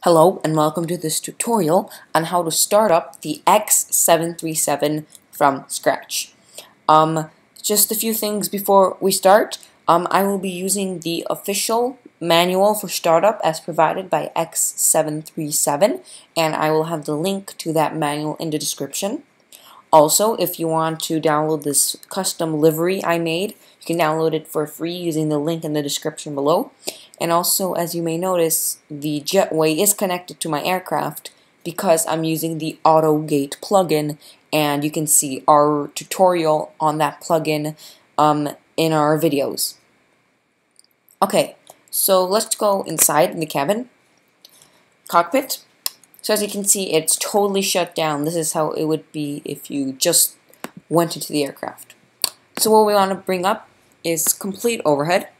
Hello and welcome to this tutorial on how to start up the x737 from scratch. Just a few things before we start. I will be using the official manual for startup as provided by x737, and I will have the link to that manual in the description. Also, if you want to download this custom livery I made, you can download it for free using the link in the description below. And also, as you may notice, the jetway is connected to my aircraft because I'm using the AutoGate plugin, and you can see our tutorial on that plugin in our videos. Okay, so let's go inside in the cabin cockpit. So as you can see, it's totally shut down. This is how it would be if you just went into the aircraft. So what we want to bring up is complete overhead.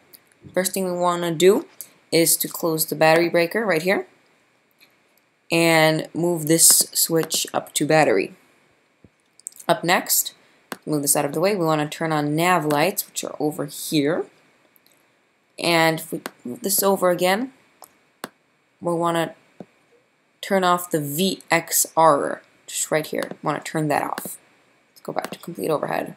First thing we want to do is to close the battery breaker right here and move this switch up to battery. Up next, move this out of the way, we want to turn on nav lights, which are over here. And if we move this over again, we want to turn off the VXR, just right here. We want to turn that off. Let's go back to complete overhead.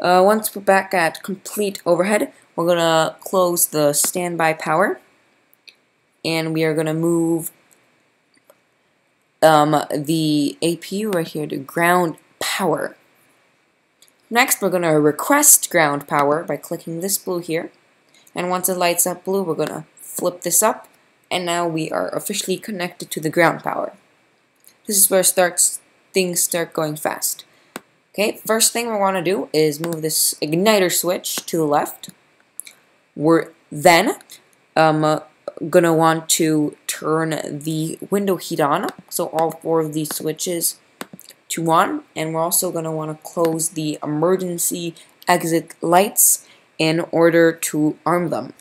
Once we're back at complete overhead, we're going to close the standby power, and we are going to move the APU right here to ground power. Next, we're going to request ground power by clicking this blue here, and once it lights up blue, we're going to flip this up, and now we are officially connected to the ground power. This is where things start going fast. Okay, first thing we want to do is move this igniter switch to the left. We're then gonna want to turn the window heat on, so all four of these switches to on, and we're also gonna want to close the emergency exit lights in order to arm them.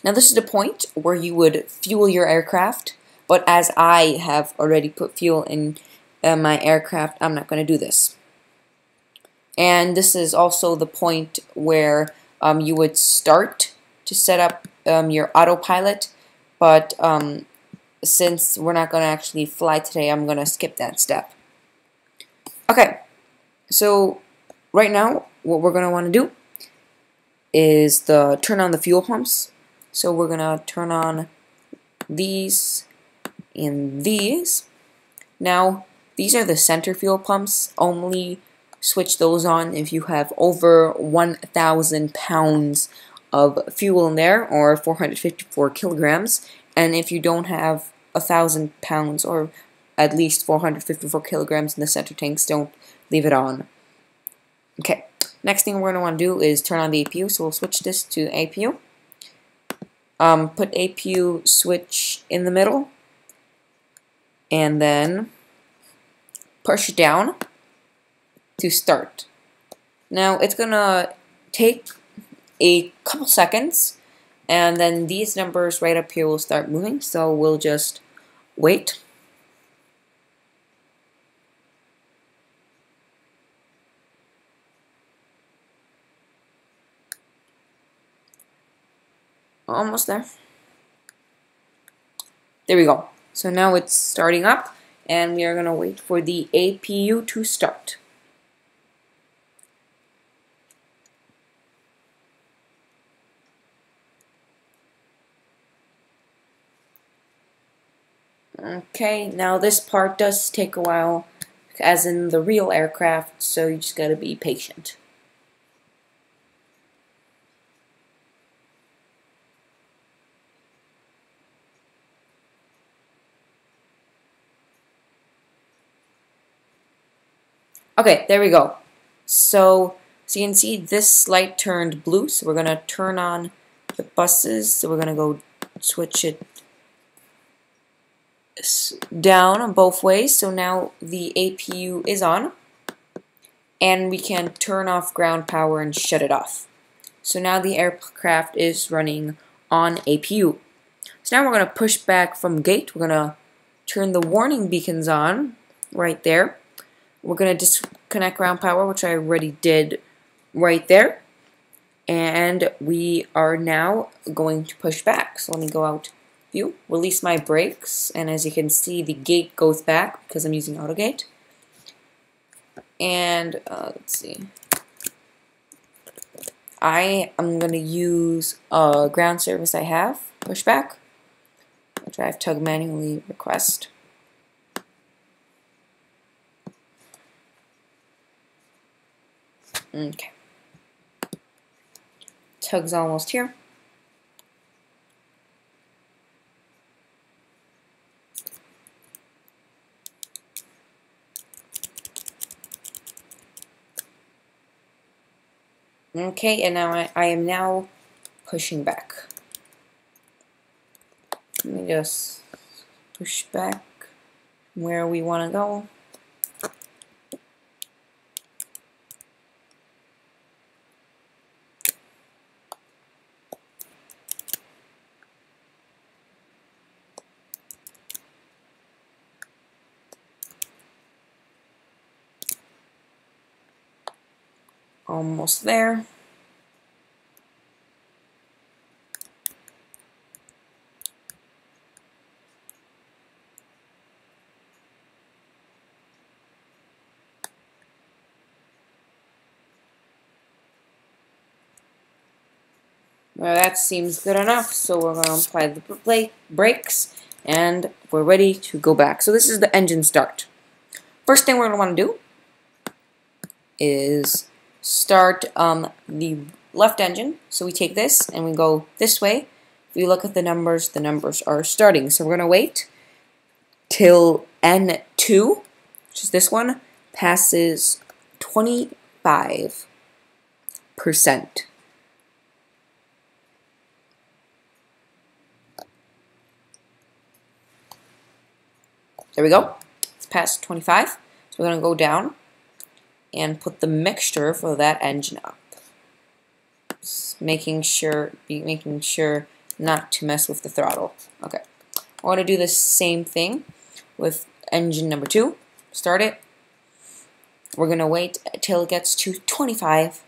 Now this is the point where you would fuel your aircraft, but as I have already put fuel in my aircraft, I'm not going to do this. And this is also the point where you would start to set up your autopilot, but since we're not going to actually fly today, I'm going to skip that step. Okay, so right now what we're going to want to do is turn on the fuel pumps. So we're going to turn on these and these. Now, these are the center fuel pumps. Only switch those on if you have over 1,000 pounds of fuel in there, or 454 kilograms. And if you don't have 1,000 pounds or at least 454 kilograms in the center tanks, don't leave it on. Okay, next thing we're going to want to do is turn on the APU. So we'll switch this to APU. Put APU switch in the middle, and then push it down to start. Now it's gonna take a couple seconds, and then these numbers right up here will start moving, so we'll just wait. Almost there. There we go. So now it's starting up, and we are going to wait for the APU to start. Okay, now this part does take a while, as in the real aircraft, so you just gotta be patient. Okay, there we go. So you can see this light turned blue, so we're gonna turn on the buses. So we're gonna go switch it down both ways. So now the APU is on, and we can turn off ground power and shut it off. So now the aircraft is running on APU. So now we're gonna push back from gate. We're gonna turn the warning beacons on right there. We're going to disconnect ground power, which I already did right there. And we are now going to push back. So let me go out view, release my brakes, and as you can see, the gate goes back because I'm using AutoGate. And let's see. I am going to use a ground service I have, Pushback. Drive tug manually request. Okay. Tug's almost here. Okay, and now I am now pushing back. Let me just push back where we want to go. Almost there. Well, that seems good enough, so we're going to apply the brakes, and we're ready to go back. So this is the engine start. First thing we're going to want to do is start the left engine. So we take this and we go this way. If you look at the numbers are starting. So we're going to wait till N2, which is this one, passes 25%. There we go. It's past 25. So we're going to go down and put the mixture for that engine up. Just making sure not to mess with the throttle. Okay. I want to do the same thing with engine number 2. Start it. We're going to wait till it gets to 25.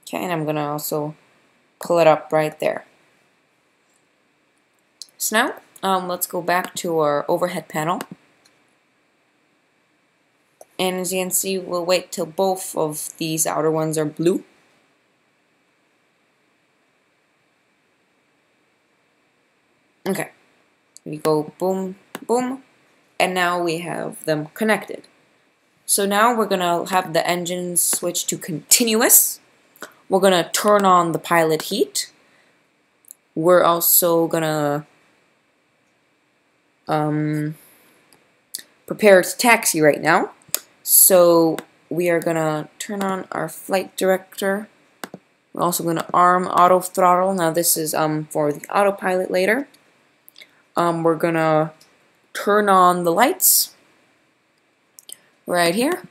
Okay, and I'm going to also pull it up right there. So now, let's go back to our overhead panel. And as you can see, we'll wait till both of these outer ones are blue. Okay, we go boom, boom, and now we have them connected. So now we're going to have the engine switch to continuous. We're going to turn on the pilot heat. We're also going to prepare to taxi right now. So we are going to turn on our flight director. We're also going to arm auto throttle. Now this is for the autopilot later. We're going to turn on the lights right here.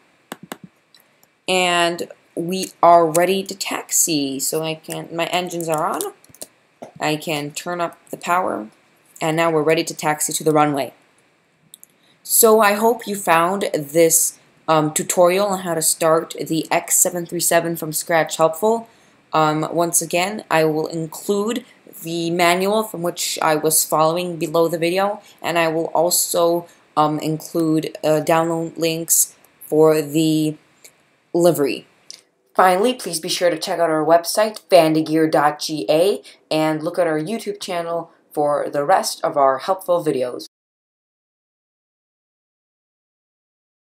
And we are ready to taxi. So my engines are on. I can turn up the power. And now we're ready to taxi to the runway. So I hope you found this tutorial on how to start the X737 from scratch helpful. Once again, I will include the manual from which I was following below the video, and I will also include download links for the livery. Finally, please be sure to check out our website, fandagear.ga, and look at our YouTube channel for the rest of our helpful videos.